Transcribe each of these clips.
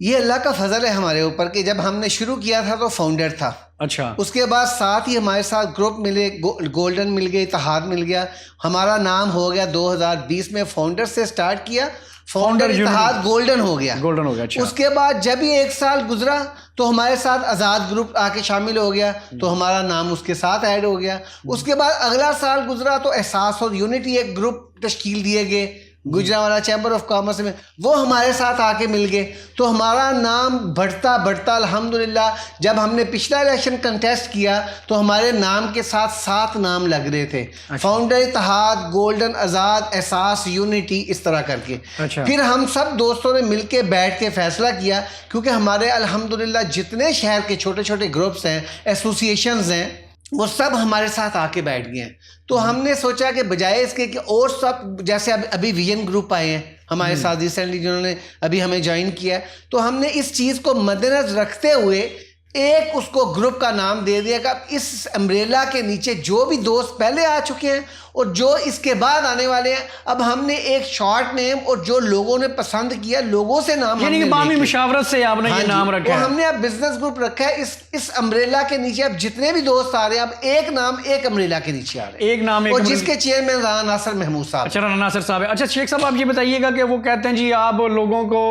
یہ اللہ کا فضل ہے ہمارے اوپر کہ جب ہم نے شروع کیا تھا تو فاؤنڈر تھا. اچھا. اس کے بعد ساتھ ہی ہمارے ساتھ گروپ ملے, گولڈن مل گئے, اتحاد مل گیا. ہمارا نام ہو گیا 2020 میں فاؤنڈر سے سٹارٹ کیا, فاؤنڈر اتحاد گولڈن ہو گیا. گولڈن ہو گیا. اچھا. اس کے بعد جب ہی 1 سال گزرا تو ہمارے ساتھ آزاد گروپ آ کے شامل ہو گیا, تو ہمارا نام اس کے ساتھ ایڈ ہو گیا. اس کے بعد اگلا سال گزرا تو احساس اور یونٹی ایک گروپ تشکیل دیے گئے گجرانوالہ چیمبر آف کامرس میں, وہ ہمارے ساتھ آ کے مل گئے. تو ہمارا نام بڑھتا بڑھتا الحمدللہ جب ہم نے پچھلا الیکشن کنٹیسٹ کیا تو ہمارے نام کے ساتھ 7 نام لگ رہے تھے. فاؤنڈر اتحاد, گولڈن, آزاد, احساس, یونٹی, اس طرح کر کے. پھر ہم سب دوستوں نے مل کے بیٹھ کے فیصلہ کیا, کیونکہ ہمارے الحمدللہ جتنے شہر کے چھوٹے چھوٹے گروپس ہیں, ایسوسیشنز ہیں, وہ سب ہمارے ساتھ آ کے بیٹھ گئے ہیں. تو ہم نے سوچا کہ بجائے اس کے کہ اور سب جیسے ابھی ویژن گروپ آئے ہیں ہمارے ساتھ ریسنٹلی جنہوں نے ابھی ہمیں جوائن کیا ہے, تو ہم نے اس چیز کو مد نظر رکھتے ہوئے ایک اس کو گروپ کا نام دے دیا کہ اب اس امبریلا کے نیچے جو بھی دوست پہلے آ چکے ہیں اور جو اس کے بعد آنے والے ہیں, اب ہم نے ایک شارٹ نیم اور جو لوگوں نے پسند کیا لوگوں سے نام, یعنی بامی مشاورت سے آپ نے یہ نام رکھا ہے. ہم نے اب بزنس گروپ رکھا ہے اس امبریلا کے نیچے. اب جتنے بھی دوست آ رہے ہیں اب ایک نام ایک امبریلا کے نیچے آ رہے ہیں, ایک نام, اور جس کے چیئرمین رانا ناصر محمود صاحب. اچھا, رانا ناصر صاحب. اچھا شیخ صاحب, آپ یہ بتائیے گا کہ وہ کہتے ہیں جی آپ لوگوں کو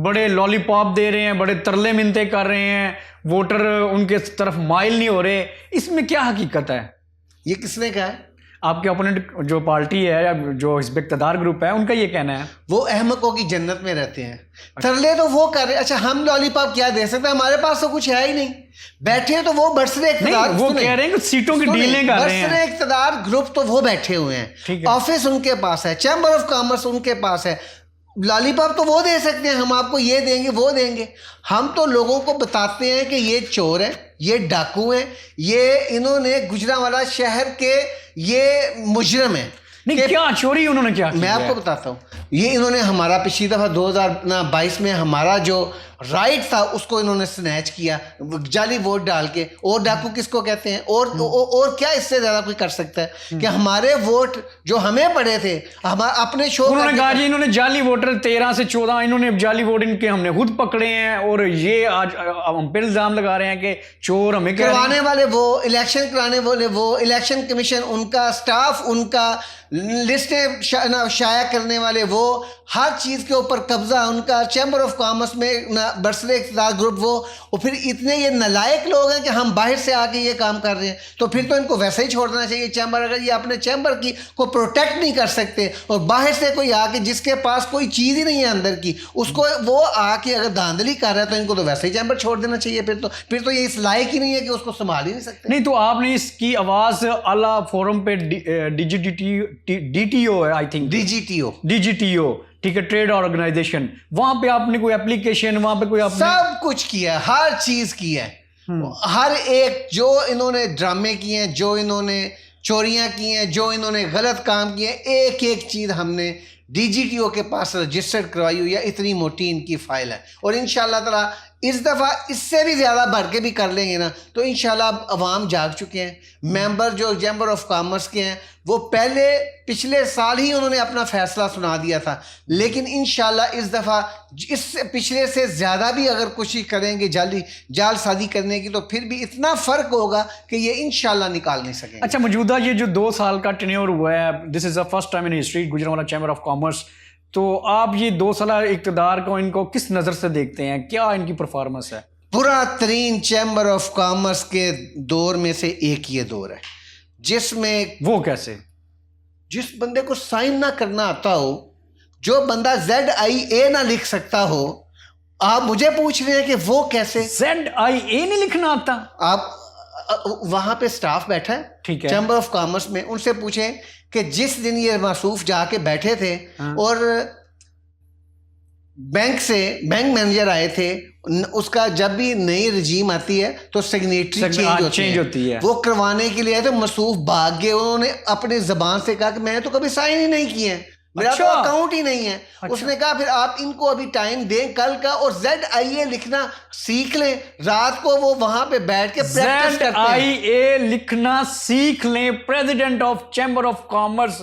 بڑے لالی پاپ دے رہے ہیں, بڑے ترلے منتے کر رہے ہیں, ووٹر ان کے طرف مائل نہیں ہو رہے, اس میں کیا حقیقت ہے؟ یہ کس نے کہا ہے؟ آپ کے اپوننٹ جو پارٹی ہے یا جو حزب اقتدار گروپ ہے ان کا یہ کہنا ہے. وہ احمقوں کی جنت میں رہتے ہیں, ترلے تو وہ کر رہے ہیں. اچھا ہم لالی پاپ کیا دے سکتے ہیں, ہمارے پاس تو کچھ ہے ہی نہیں. بیٹھے ہیں تو وہ برسر اقتدار, وہ کہہ رہے ہیں کہ سیٹوں کی ڈیلیں کر رہے ہیں. برسر اقتدار گروپ تو وہ بیٹھے ہوئے ہیں, آفس ان کے پاس ہے, چیمبر آف کامرس ان کے پاس ہے. لالی پاپ تو وہ دے سکتے ہیں, ہم آپ کو یہ دیں گے وہ دیں گے. ہم تو لوگوں کو بتاتے ہیں کہ یہ چور ہیں, یہ ڈاکو ہیں, یہ انہوں نے گجرانوالہ شہر کے یہ مجرم ہیں. نہیں, کیا چوری انہوں نے کیا؟ میں آپ کو بتاتا ہوں. یہ انہوں نے ہمارا پچھلی دفعہ 2022 میں ہمارا جو رائٹ تھا اس کو انہوں نے سنیچ کیا جعلی ووٹ ڈال کے. اور ڈاکو کس کو کہتے ہیں؟ اور کیا اس سے زیادہ کوئی کر سکتا ہے کہ ہمارے ووٹ جو ہمیں پڑے تھے اپنے شو, انہوں نے کہا جی انہوں نے جعلی ووٹر 13 سے 14 انہوں نے جعلی ووٹ ان کے ہم نے خود پکڑے ہیں, اور یہ آج ہم پہ الزام لگا رہے ہیں کہ چور ہمیں کروانے والے وہ, الیکشن کرانے والے وہ, الیکشن کمیشن ان کا, اسٹاف ان کا, لسٹیں شائع کرنے والے وہ, ہر چیز کے اوپر قبضہ ان کا, چیمبر آف کامرس میں برسر اقتدار گروپ وہ. اور پھر اتنے یہ نالائق لوگ ہیں کہ ہم باہر سے آ کے یہ کام کر رہے ہیں, تو پھر تو ان کو ویسے ہی چھوڑ دینا چاہیے چیمبر. اگر یہ اپنے چیمبر کی کو پروٹیکٹ نہیں کر سکتے اور باہر سے کوئی آ کے جس کے پاس کوئی چیز ہی نہیں ہے اندر کی اس کو وہ آ کے اگر دھاندلی کر رہا ہے تو ان کو تو ویسے ہی چیمبر چھوڑ دینا چاہیے. پھر تو یہ اس لائق ہی نہیں ہے کہ اس کو سنبھال ہی نہیں سکتے. نہیں, تو آپ نے اس کی آواز اعلیٰ فورم پہ ڈی ٹی او ہے, I think D G T O, ٹھیک ہے, ٹریڈ آرگنائزیشن, وہاں پہ آپ نے کوئی اپلیکیشن, وہاں پہ کوئی سب کچھ کیا, ہر چیز کی ہے. ہر ایک جو انہوں نے ڈرامے کیے ہیں, جو انہوں نے چوریاں کی ہیں, جو انہوں نے غلط کام کیے ہیں, ایک ایک چیز ہم نے ڈی جی ٹی او کے پاس رجسٹرڈ کروائی ہوئی ہے. اتنی موٹی ان کی فائل ہے, اور انشاءاللہ تعالیٰ اس دفعہ اس سے بھی زیادہ بڑھ کے بھی کر لیں گے نا. تو انشاءاللہ اب عوام جاگ چکے ہیں. ممبر جو چیمبر آف کامرس کے ہیں وہ پچھلے سال ہی انہوں نے اپنا فیصلہ سنا دیا تھا, لیکن انشاءاللہ اس دفعہ اس سے پچھلے سے زیادہ بھی اگر کوشش کریں گے جال سازی کرنے کی, تو پھر بھی اتنا فرق ہوگا کہ یہ انشاءاللہ نکال نہیں سکیں. اچھا, موجودہ یہ جو 2 سال کا ٹینیور ہوا ہے, this is the first time in history Gujranwala chamber of commerce, تو آپ یہ 2 سالہ اقتدار کو ان کو کس نظر سے دیکھتے ہیں, کیا ان کی پرفارمنس ہے؟ برا ترین چیمبر آف کامرس کے دور میں سے ایک یہ دور ہے جس میں وہ کیسے, جس بندے کو سائن نہ کرنا آتا ہو, جو بندہ ZIA نہ لکھ سکتا ہو, آپ مجھے پوچھ رہے ہیں کہ وہ کیسے ZIA نہیں لکھنا آتا. آپ وہاں پہ سٹاف بیٹھا ہے, ٹھیک ہے, چیمبر آف کامرس میں, ان سے پوچھیں کہ جس دن یہ موصوف جا کے بیٹھے تھے اور بینک مینیجر آئے تھے, اس کا جب بھی نئی رجیم آتی ہے تو سگنیٹری چینج ہوتی ہے, وہ کروانے کے لیے آئے تو موصوف بھاگ گئے. انہوں نے اپنی زبان سے کہا کہ میں تو کبھی سائن ہی نہیں کیے ہیں, میرا تو اکاؤنٹ ہی نہیں ہے. اس نے کہا پھر آپ ان کو ابھی ٹائم دیں کل کا, اور ZIA لکھنا سیکھ لیں, رات کو وہ وہاں پہ بیٹھ کے پریکٹس کرتے ہیں. ZIA لکھنا سیکھ لیں. President of chamber of commerce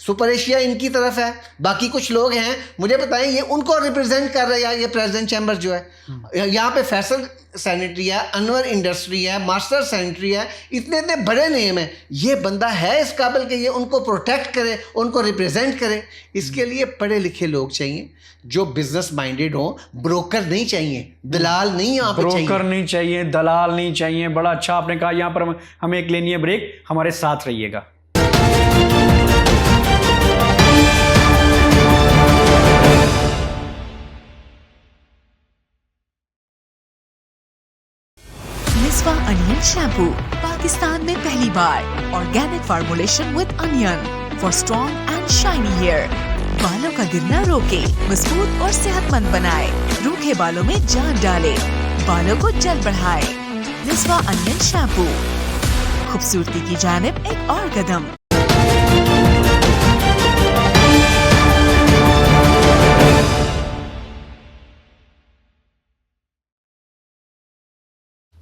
super Asia ان کی طرف ہے, باقی کچھ لوگ ہیں, مجھے بتائیں یہ ان کو ریپرزینٹ کر رہے ہیں. یہ پریزیڈنٹ چیمبر جو ہے, یہاں پہ فیصل سینیٹری ہے, انور انڈسٹری ہے, ماسٹر سینیٹری ہے, اتنے اتنے بڑے نیم ہیں. یہ بندہ ہے اس قابل کہ یہ ان کو پروٹیکٹ کرے, ان کو ریپرزینٹ کرے. اس کے لیے پڑھے لکھے لوگ چاہیے جو بزنس مائنڈیڈ ہوں. بروکر نہیں چاہیے, دلال نہیں, یہاں پہ بروکر نہیں چاہیے, دلال نہیں چاہیے. بڑا اچھا آپ نے کہا. یہاں پر ہمیں ایک لینی ہے بریک, ہمارے ساتھ رہیے گا. مسوا انین شیمپو پاکستان میں پہلی بار. Organic formulation with onion for strong and shiny hair. بالوں کا گرنا روکے, مضبوط اور صحت مند بنائے, روکھے بالوں میں جان ڈالے, بالوں کو جل بڑھائے. مسوا انین شیمپو, خوبصورتی کی جانب ایک اور قدم.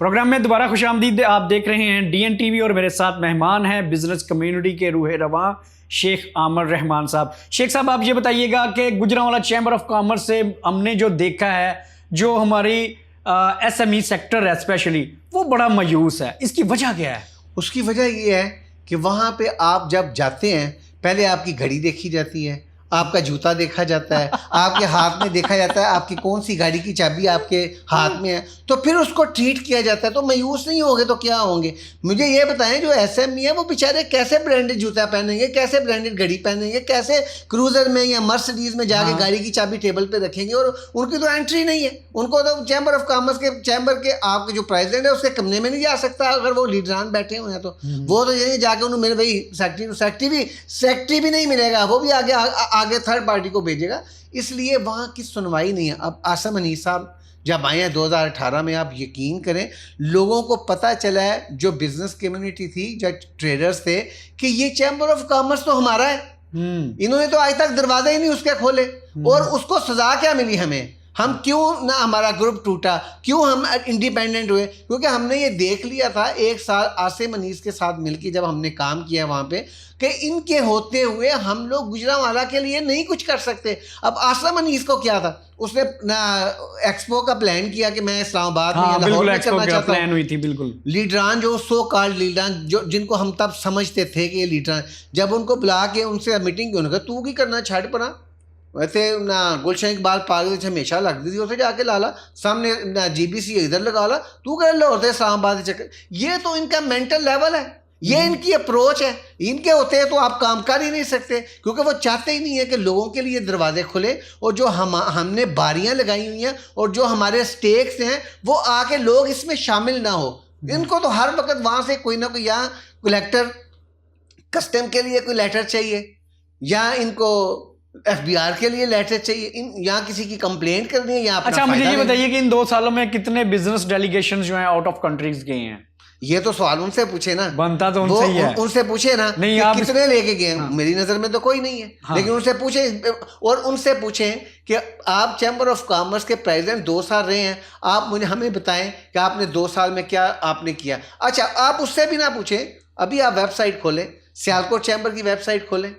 پروگرام میں دوبارہ خوش آمدید. آپ دیکھ رہے ہیں ڈی این ٹی وی اور میرے ساتھ مہمان ہیں بزنس کمیونٹی کے روح رواں شیخ عامر رحمان صاحب. شیخ صاحب آپ یہ بتائیے گا کہ گجرانوالہ چیمبر آف کامرس سے ہم نے جو دیکھا ہے, جو ہماری ایس ایم ای سیکٹر ہے اسپیشلی, وہ بڑا مایوس ہے. اس کی وجہ کیا ہے؟ اس کی وجہ یہ ہے کہ وہاں پہ آپ جب جاتے ہیں, پہلے آپ کی گھڑی دیکھی جاتی ہے, آپ کا جوتا دیکھا جاتا ہے, آپ کے ہاتھ میں دیکھا جاتا ہے آپ کی کون سی گاڑی کی چابی آپ کے ہاتھ میں ہے, تو پھر اس کو ٹریٹ کیا جاتا ہے. تو مایوس نہیں ہوں گے تو کیا ہوں گے؟ مجھے یہ بتائیں جو ایس ایم ای ہے وہ بیچارے کیسے برانڈڈ جوتا پہنیں گے, کیسے برانڈڈ گھڑی پہنیں گے, کیسے کروزر میں یا مرسڈیز میں جا کے گاڑی کی چابی ٹیبل پہ رکھیں گے؟ اور ان کی تو انٹری نہیں ہے. ان کو تو چیمبر آف کامرس کے چیمبر کے آپ کے جو پریزیڈنٹ ہے اس کے کمرے میں نہیں جا سکتا اگر وہ لیڈران بیٹھے ہوئے ہیں. تو وہ تو یہ جا کے انہوں میرے بھائی سیکٹری بھی نہیں ملے گا, وہ بھی آگے تھرڈ پارٹی کو بھیجے گا. اس لیے وہاں کی سنوائی نہیں ہے. اب عاصم انیس صاحب جب آئے ہیں 2018 میں, آپ یقین کریں لوگوں کو پتہ چلا ہے, جو بزنس کمیونٹی تھی, جو ٹریڈرز تھے, کہ یہ چیمبر آف کامرس تو ہمارا ہے. انہوں نے تو آج تک دروازے ہی نہیں اس کے کھولے. اور اس کو سزا کیا ملی ہمیں؟ ہم کیوں نہ ہمارا گروپ ٹوٹا, کیوں ہم انڈیپینڈنٹ ہوئے؟ کیونکہ ہم نے یہ دیکھ لیا تھا ایک سال عاصم انیس کے ساتھ مل کے جب ہم نے کام کیا وہاں پہ, کہ ان کے ہوتے ہوئے ہم لوگ گجرانوالہ کے لیے نہیں کچھ کر سکتے. اب عاصم انیس کو کیا تھا, اس نے ایکسپو کا پلان کیا کہ میں اسلام آباد میں یا لاہور میں کرنا چاہتا ہوں. ہوئی تھی بالکل. لیڈران جو سو کالڈ لیڈران جن کو ہم تب سمجھتے تھے کہ یہ لیڈران, جب ان کو بلا کے ان سے میٹنگ کی, انہوں نے کہا تو کی کرنا چھاڑ پڑا. ویسے نہ گلشن اقبال پاگل سے ہمیشہ لگتی تھی, اسے جا کے لالا سامنے نہ جی بی سی ادھر لگا لا, تو کر لاہور سے اسلام آباد چکر. یہ تو ان کا مینٹل لیول ہے, یہ ان کی اپروچ ہے. ان کے ہوتے ہیں تو آپ کام کر ہی نہیں سکتے, کیونکہ وہ چاہتے ہی نہیں ہے کہ لوگوں کے لیے دروازے کھلے, اور جو ہم نے باریاں لگائی ہوئی ہیں اور جو ہمارے سٹیکس ہیں وہ آ کے لوگ اس میں شامل نہ ہو. ان کو تو ہر وقت وہاں سے کوئی نہ کوئی, یا کلیکٹر کسٹم کے لیے کوئی لیٹر چاہیے, یا ان کو ایف بی آر کے لیے لیٹر چاہیے, یا کسی کی کمپلینٹ کرنی ہے یا اپنا. اچھا مجھے یہ بتائیے کہ ان 2 سالوں میں کتنے بزنس ڈیلیگیشن جو ہیں آؤٹ آف کنٹریز گئے ہیں؟ یہ تو سوال ان سے پوچھے نا, بنتا تو ان سے ہی ہے. ان سے پوچھے نا کہ کتنے لے کے گئے ہیں. میری نظر میں تو کوئی نہیں ہے, لیکن ان سے پوچھیں, اور ان سے پوچھیں کہ آپ چیمبر آف کامرس کے پریزیڈنٹ 2 سال رہے ہیں, آپ مجھے ہمیں بتائیں کہ آپ نے 2 سال میں کیا آپ نے کیا. اچھا آپ اس سے بھی نہ پوچھیں, ابھی آپ ویب سائٹ کھولیں, سیالکوٹ چیمبر کی ویب سائٹ کھولیں,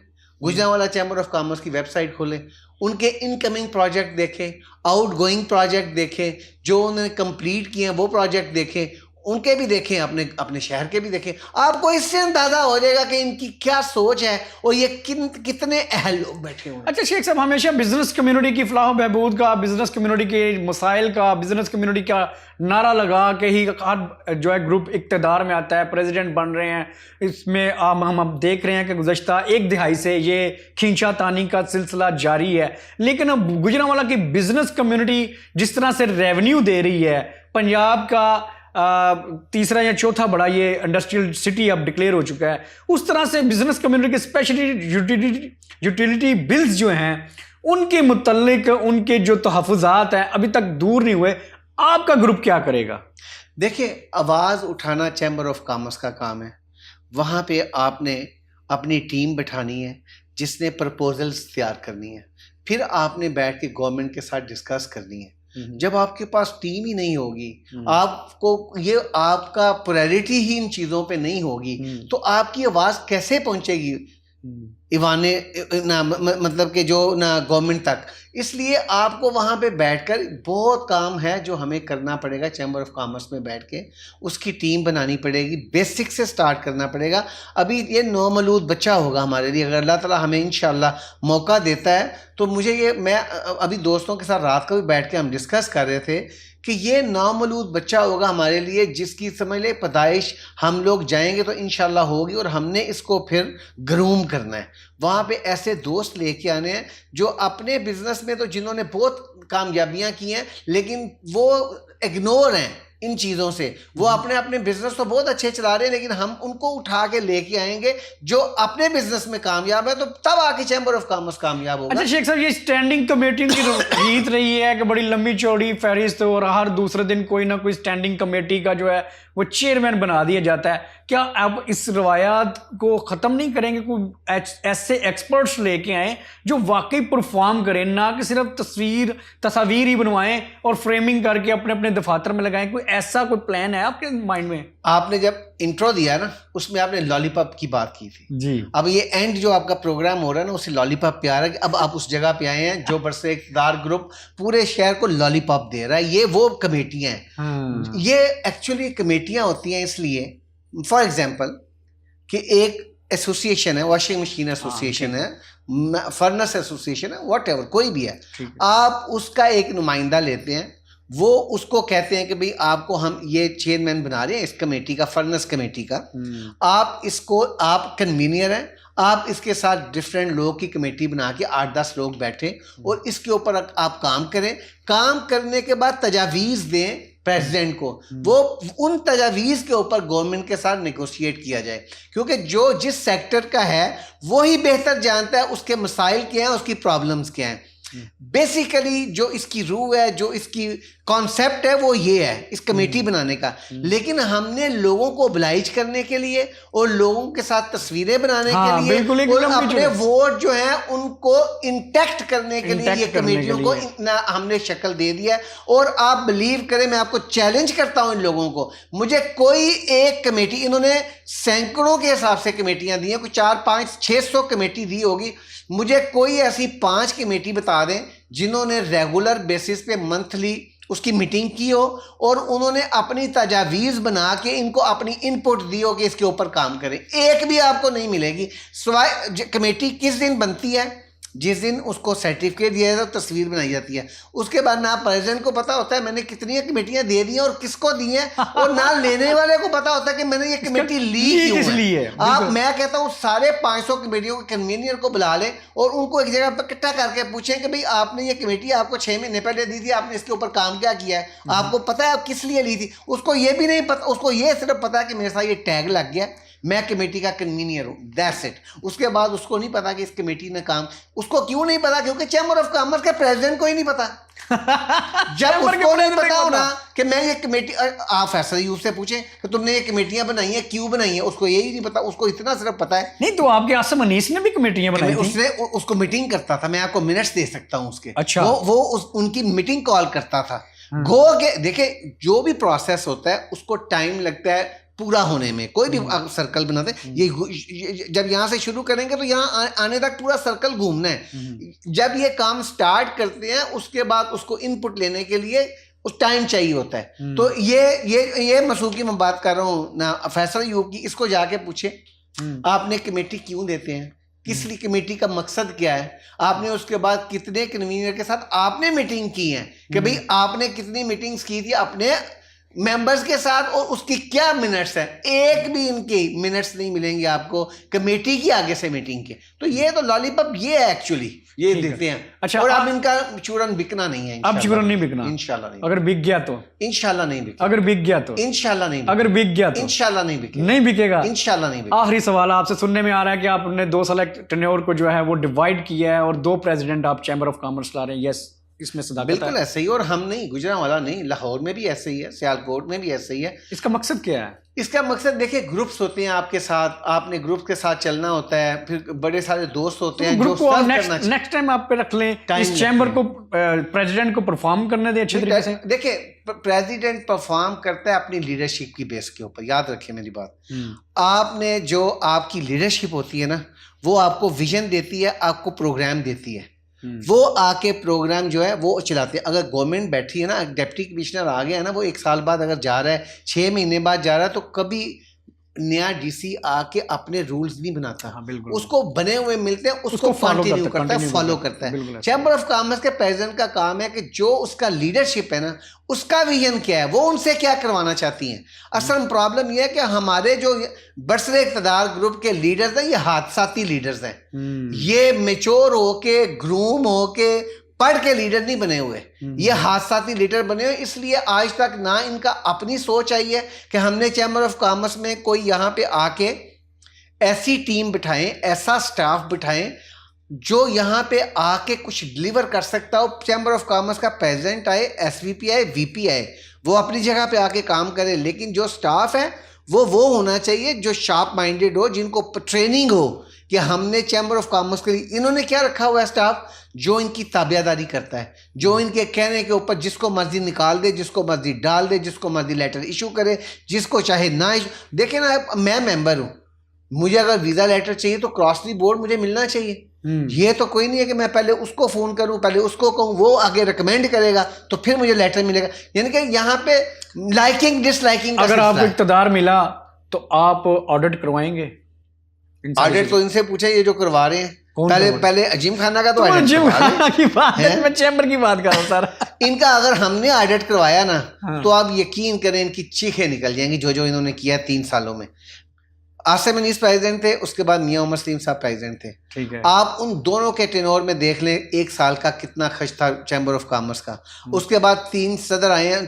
گجرانوالہ چیمبر آف کامرس کی ویب سائٹ کھولیں, ان کے انکمنگ پروجیکٹ دیکھیں, آؤٹ گوئنگ پروجیکٹ دیکھیں, جو انہوں نے کمپلیٹ کیے ہیں وہ پروجیکٹ دیکھیں, ان کے بھی دیکھیں, اپنے شہر کے بھی دیکھیں. آپ کو اس سے اندازہ ہو جائے گا کہ ان کی کیا سوچ ہے اور یہ کتنے اہل لوگ بیٹھے ہوئے ہیں. اچھا شیخ صاحب, ہمیشہ بزنس کمیونٹی کی فلاح و بہبود کا, بزنس کمیونٹی کے مسائل کا, بزنس کمیونٹی کا نعرہ لگا کے ہی جو ہے گروپ اقتدار میں آتا ہے, پریزیڈنٹ بن رہے ہیں. اس میں ہم اب دیکھ رہے ہیں کہ گزشتہ 1 دہائی سے یہ کھینچا تانی کا سلسلہ جاری ہے. لیکن اب گجرانوالہ کی بزنس کمیونٹی جس طرح سے ریونیو دے رہی ہے, پنجاب کا تیسرا یا چوتھا بڑا یہ انڈسٹریل سٹی اب ڈکلیئر ہو چکا ہے, اس طرح سے بزنس کمیونٹی کے اسپیشلی یوٹیلیٹی بلز جو ہیں ان کے متعلق ان کے جو تحفظات ہیں ابھی تک دور نہیں ہوئے. آپ کا گروپ کیا کرے گا؟ دیکھیں, آواز اٹھانا چیمبر آف کامرس کا کام ہے. وہاں پہ آپ نے اپنی ٹیم بٹھانی ہے جس نے پرپوزلز تیار کرنی ہے, پھر آپ نے بیٹھ کے گورنمنٹ کے ساتھ ڈسکس کرنی ہے. جب آپ کے پاس ٹیم ہی نہیں ہوگی, آپ کو یہ آپ کا پرائرٹی ہی ان چیزوں پہ نہیں ہوگی, تو آپ کی آواز کیسے پہنچے گی؟ ایوانے مطلب کہ جو نہ گورنمنٹ تک. اس لیے آپ کو وہاں پہ بیٹھ کر بہت کام ہے جو ہمیں کرنا پڑے گا. چیمبر آف کامرس میں بیٹھ کے اس کی ٹیم بنانی پڑے گی, بیسک سے سٹارٹ کرنا پڑے گا. ابھی یہ نومولود بچہ ہوگا ہمارے لیے, اگر اللہ تعالیٰ ہمیں انشاءاللہ موقع دیتا ہے تو مجھے یہ, میں ابھی دوستوں کے ساتھ رات کو بھی بیٹھ کے ہم ڈسکس کر رہے تھے کہ یہ نومولود بچہ ہوگا ہمارے لیے جس کی سمجھ لے پیدائش ہم لوگ جائیں گے تو انشاءاللہ ہوگی, اور ہم نے اس کو پھر گروم کرنا ہے. وہاں پہ ایسے دوست لے کے آنے ہیں جو اپنے بزنس میں تو جنہوں نے بہت کامیابیاں کی ہیں لیکن وہ اگنور ہیں ان چیزوں سے. وہ اپنے بزنس تو بہت اچھے چلا رہے ہیں لیکن ہم ان کو اٹھا کے لے کے آئیں گے جو اپنے بزنس میں کامیاب ہے, تو تب آ کے چیمبر آف کامرس کامیاب ہوگا. اچھا شیخ صاحب, یہ اسٹینڈنگ کمیٹیوں کی ریت رہی ہے کہ بڑی لمبی چوڑی فہرست اور ہر دوسرے دن کوئی نہ کوئی اسٹینڈنگ کمیٹی کا جو ہے وہ چیئرمین بنا دیا جاتا ہے. کیا آپ اس روایات کو ختم نہیں کریں گے, کوئی ایسے ایکسپرٹس لے کے آئیں جو واقعی پرفارم کریں, نہ کہ صرف تصاویر ہی بنوائیں اور فریمنگ کر کے اپنے اپنے دفاتر میں لگائیں؟ کوئی ایسا کوئی پلان ہے آپ کے مائنڈ میں؟ آپ نے جب انٹرو دیا نا اس میں آپ نے لالی پاپ کی بات کی تھی جی. اب یہ اینڈ جو آپ کا پروگرام ہو رہا ہے نا اسے لالی پاپ پہ آ رہا ہے کہ اب آپ اس جگہ پہ آئے ہیں جو برسر اقتدار گروپ پورے شہر کو لالی پاپ دے رہا ہے. یہ وہ کمیٹیاں ہیں, یہ ایکچولی کمیٹیاں ہوتی ہیں اس لیے, فار ایگزامپل کہ ایک ایسوسیشن ہے, واشنگ مشین ایسوسیشن ہے, فرنس ایسوسیشن ہے, واٹ ایور کوئی بھی ہے, آپ اس کا ایک نمائندہ لیتے ہیں, وہ اس کو کہتے ہیں کہ بھئی آپ کو ہم یہ چیئرمین بنا رہے ہیں اس کمیٹی کا, فرنس کمیٹی کا, آپ اس کو, آپ کنوینئر ہیں, آپ اس کے ساتھ ڈفرینٹ لوگوں کی کمیٹی بنا کے 8-10 لوگ بیٹھیں اور اس کے اوپر آپ کام کریں. کام کرنے کے بعد تجاویز دیں پریزیڈنٹ کو, وہ ان تجاویز کے اوپر گورنمنٹ کے ساتھ نیگوشیٹ کیا جائے, کیونکہ جو جس سیکٹر کا ہے وہی بہتر جانتا ہے اس کے مسائل کیا ہیں, اس کی پرابلمز کیا ہیں. بیسیکلی جو اس کی روح ہے, جو اس کی کانسیپٹ ہے وہ یہ ہے اس کمیٹی بنانے کا. لیکن ہم نے لوگوں کو oblige کرنے کے لیے اور لوگوں کے ساتھ تصویریں بنانے کے لیے اور اپنے ووٹ جو ہیں ان کو انٹیکٹ کرنے کے لیے یہ کمیٹیوں کو ہم نے شکل دے دیا ہے. اور آپ بلیو کریں, میں آپ کو چیلنج کرتا ہوں ان لوگوں کو, مجھے کوئی ایک کمیٹی, انہوں نے سینکڑوں کے حساب سے کمیٹیاں دی ہیں, کوئی 400-500-600 کمیٹی دی ہوگی, مجھے کوئی ایسی 5 کمیٹی بتا دیں جنہوں نے ریگولر بیسس پہ منتھلی اس کی میٹنگ کی ہو اور انہوں نے اپنی تجاویز بنا کے ان کو اپنی ان پٹ دی ہو کہ اس کے اوپر کام کریں. ایک بھی آپ کو نہیں ملے گی. سوائے کمیٹی کس دن بنتی ہے, جس دن اس کو سرٹیفکیٹ دیا جاتا ہے, تصویر بنائی جاتی ہے, اس کے بعد نہ پریزیڈنٹ کو پتا ہوتا ہے میں نے کتنی کمیٹیاں دے دی ہیں اور کس کو دی ہیں, اور نہ لینے والے کو پتا ہوتا ہے کہ میں نے یہ کمیٹی لی کیوں ہے. آپ, میں کہتا ہوں سارے 500 کمیٹیوں کے کنوینئر کو بلا لیں اور ان کو ایک جگہ پر اکٹھا کر کے پوچھیں کہ بھئی آپ نے یہ کمیٹی آپ کو 6 مہینے پہلے دی تھی, آپ نے اس کے اوپر کام کیا کیا ہے, آپ کو پتا ہے آپ کس لیے لی تھی. اس کو یہ بھی نہیں پتا, اس کو یہ صرف پتا ہے کہ میرے ساتھ یہ ٹیگ لگ گیا, میں کمیٹی کا کنوینئر ہوں, دیٹس اٹ. اس کے بعد اس کو نہیں پتا کہ اس کمیٹی نے کام, اس کو کیوں نہیں پتا, کیونکہ چیمبر آف کامرس کے پریزیڈنٹ کو ہی نہیں پتا. جب اس کو نہیں پتا ہونا کہ میں یہ کمیٹی, آپ فیصل یوسف سے پوچھیں کہ تم نے یہ کمیٹیاں بنائی ہیں کیوں بنائی ہیں, اس کو یہی نہیں پتا. اس کو اتنا صرف پتا ہے. نہیں تو آپ کے عاصم انیس نے بھی کمیٹیاں بنائی تھیں, اس نے اس کو میٹنگ کرتا تھا, میں آپ کو منٹس دے سکتا ہوں اس کے. اچھا, وہ ان کی میٹنگ کال کرتا تھا. گو کہ دیکھیں جو بھی پروسیس ہوتا ہے اس کو ٹائم لگتا ہے پورا ہونے میں. کوئی بھی سرکل بناتے ہیں, یہ جب یہاں سے شروع کریں گے تو یہاں آنے تک پورا سرکل گھومنا ہے. جب یہ کام سٹارٹ کرتے ہیں اس کے بعد اس کو ان پٹ لینے کے لیے اس ٹائم چاہیے ہوتا ہے. تو یہ مسعود کی میں بات کر رہا ہوں نا, فیصل ایوب کی, اس کو جا کے پوچھیں آپ نے کمیٹی کیوں دیتے ہیں, کس لیے کمیٹی کا مقصد کیا ہے, آپ نے اس کے بعد کتنے کنوینر کے ساتھ آپ نے میٹنگ کی ہے, کہ بھئی آپ نے کتنی میٹنگز کی تھی اپنے ممبرز کے ساتھ, اور اس کی کیا منٹس ہیں. ایک بھی ان کی منٹس نہیں ملیں گے آپ کو کمیٹی کی آگے سے میٹنگ کے. تو یہ تو لالی پاپ یہ ہے ایکچولی, یہ دیتے ہیں. اچھا, اور اب ان کا چورن بکنا نہیں ہے, اب چورن نہیں بکنا انشاءاللہ نہیں. اگر بک گیا تو انشاءاللہ نہیں بکے, اگر بک گیا تو انشاءاللہ نہیں, اگر بک گیا تو انشاءاللہ نہیں بکے, نہیں بکے گا انشاءاللہ نہیں بکے. آخری سوال آپ سے سننے میں آ رہا ہے کہ آپ نے 2 سال ٹینیور کو جو ہے وہ ڈیوائڈ کیا ہے اور 2 پریزیڈنٹ آپ چیمبر آف کامرس لا رہے ہیں. یس, اس میں صداقت ہے. بالکل ایسے ہی, اور ہم نہیں, گجرانوالا نہیں, لاہور میں بھی ایسے ہی ہے, سیالکوٹ میں بھی ایسے ہی ہے. اس کا مقصد کیا ہے؟ اس کا مقصد دیکھیں گروپس ہوتے ہیں آپ کے ساتھ, آپ نے گروپ کے ساتھ چلنا ہوتا ہے, پھر بڑے سارے دوست ہوتے ہیں جو سرو کرنا چاہتے ہیں. نیکسٹ ٹائم آپ پہ رکھ لیں, اس چیمبر کو پریزیڈنٹ کو پرفارم کرنے دیں اچھے طریقے سے. دیکھیں پریزیڈنٹ پرفارم کرتا ہے اپنی لیڈرشپ کی بیس کے اوپر, یاد رکھیں میری بات. آپ نے جو آپ کی لیڈرشپ ہوتی ہے نا, وہ آپ کو ویژن دیتی ہے, آپ کو پروگرام دیتی ہے, وہ آ کے پروگرام جو ہے وہ چلاتے ہیں. اگر گورنمنٹ بیٹھی ہے نا, ڈپٹی کمشنر آ گیا ہے نا, وہ 1 سال بعد اگر جا رہا ہے, 6 مہینے بعد جا رہا ہے, تو کبھی نیا ڈی سی آ کے اپنے رولز نہیں بناتا, اس کو بنے ہوئے ملتے ہیں, اس کو کنٹینیو کرتا ہے, فالو کرتا ہے. چیمبر آف کامرس کے پریزیڈنٹ کا کام ہے کہ جو اس کا لیڈرشپ ہے نا, اس کا ویژن کیا ہے, وہ ان سے کیا کروانا چاہتی ہیں. اصل پرابلم یہ ہے کہ ہمارے جو برسر اقتدار گروپ کے لیڈرز ہیں, یہ حادثاتی لیڈرز ہیں. یہ میچور ہو کے, گروم ہو کے, پڑھ کے لیڈر نہیں بنے ہوئے, یہ حادثاتی لیڈر بنے ہوئے. اس لیے آج تک نہ ان کا اپنی سوچ آئی ہے کہ ہم نے چیمبر آف کامرس میں کوئی یہاں پہ آ کے ایسی ٹیم بٹھائیں, ایسا سٹاف بٹھائیں جو یہاں پہ آ کے کچھ ڈلیور کر سکتا ہو. چیمبر آف کامرس کا پریزیڈنٹ آئے, ایس وی پی آئے, وی پی آئے, وہ اپنی جگہ پہ آ کے کام کرے, لیکن جو سٹاف ہے وہ ہونا چاہیے جو شارپ مائنڈیڈ ہو, جن کو ٹریننگ ہو کہ ہم نے چیمبر آف کامرس کے لیے انہوں نے کیا رکھا ہوا ہے سٹاف, جو ان کی تابعداری کرتا ہے, جو ان کے کہنے کے اوپر جس کو مرضی نکال دے, جس کو مرضی ڈال دے, جس کو مرضی لیٹر ایشو کرے, جس کو چاہے نہ ایشو. دیکھیں نا, میں ممبر ہوں, مجھے اگر ویزا لیٹر چاہیے تو کراسلی بورڈ مجھے ملنا چاہیے. یہ تو کوئی نہیں ہے کہ میں پہلے اس کو فون کروں, پہلے اس کو کہوں, وہ آگے ریکمینڈ کرے گا تو پھر مجھے لیٹر ملے گا. یعنی کہ یہاں پہ لائکنگ ڈس لائکنگ. اگر آپ کو اقتدار ملا تو آپ آڈٹ کروائیں گے؟ آڈٹ تو ان سے پوچھیں, یہ جو کروا رہے ہیں. پہلے عجیم خانہ کا تو عجیم خانہ کی بات ہے, میں چیمبر کی بات کر رہا ہوں سر. ان کا اگر ہم نے آڈٹ کروایا نا تو آپ یقین کریں ان کی چیخیں نکل جائیں گی, جو انہوں نے کیا 3 سالوں میں. آصف انیس پریزیڈنٹ تھے, اس کے بعد میاں عمر سلیم صاحب پریزیڈنٹ تھے. آپ ان دونوں کے ٹینور میں دیکھ لیں 1 سال کا کتنا خرچ تھا چیمبر آف کامرس کا. اس کے بعد 3 صدر آئے ہیں,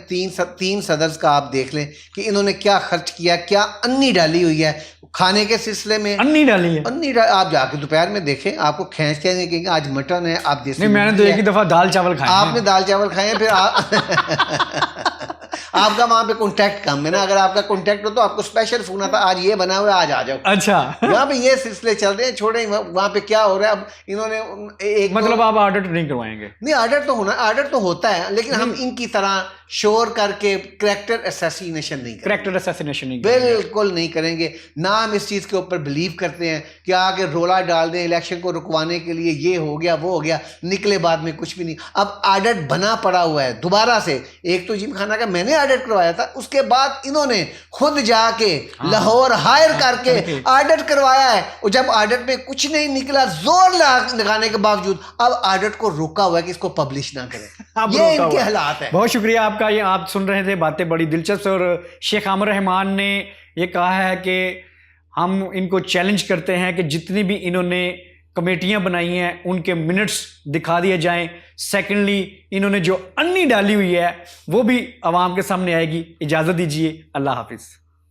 3 صدرز کا آپ دیکھ لیں کہ انہوں نے کیا خرچ کیا, کیا انی ڈالی ہوئی ہے کھانے کے سلسلے میں. انی ڈالی ہے, آپ جا کے دوپہر میں دیکھیں, آپ کو کھینچ کے نہیں کہیں گے آج مٹن ہے, آپ دیسی. میں نے تو ایک ہی دفعہ دال چاول کھائے, آپ نے دال چاول کھائے ہیں, پھر آپ کا وہاں پہ کانٹیکٹ کم ہے نا. اگر آپ کا کانٹیکٹ ہو تو آپ کو اسپیشل فون آتا, آج یہ بنا ہوا ہے, آج آ جاؤ. اچھا, یہاں پہ یہ سلسلے چل رہے ہیں, چھوڑیں وہاں پہ کیا ہو رہا ہے. اب انہوں نے ایک مطلب آپ آڈٹ نہیں کروائیں گے؟ نہیں, آڈٹ تو ہونا, آڈٹ تو ہوتا ہے, لیکن ہم ان کی طرح شور کر کے کریکٹر اسیسینیشن نہیں, کریکٹر اسیسینیشن نہیں, بالکل نہیں کریں گے. نہ ہم اس چیز کے اوپر بلیو کرتے ہیں کہ آگے رولا ڈال دیں الیکشن کو رکوانے کے لیے, یہ ہو گیا وہ ہو گیا, نکلے بعد میں کچھ بھی نہیں. اب آڈٹ بنا پڑا ہوا ہے دوبارہ سے. ایک تو جیم خانہ کا میں نے آڈٹ کروایا تھا, اس کے بعد انہوں نے خود جا کے لاہور ہائر کر کے آڈٹ کروایا ہے. اور جب آڈٹ میں کچھ نہیں نکلا, زور لگانے کے باوجود اب آڈٹ کو روکا ہوا ہے کہ اس کو پبلش نہ کریں. یہ ان کے حالات ہیں. بہت شکریہ آپ کا. یہ آپ سن رہے تھے باتیں بڑی دلچسپ, اور شیخ عامر رحمان نے یہ کہا ہے کہ ہم ان کو چیلنج کرتے ہیں کہ جتنی بھی انہوں نے کمیٹیاں بنائی ہیں ان کے منٹس دکھا دیے جائیں. سیکنڈلی انہوں نے جو انی ڈالی ہوئی ہے وہ بھی عوام کے سامنے آئے گی. اجازت دیجیے, اللہ حافظ.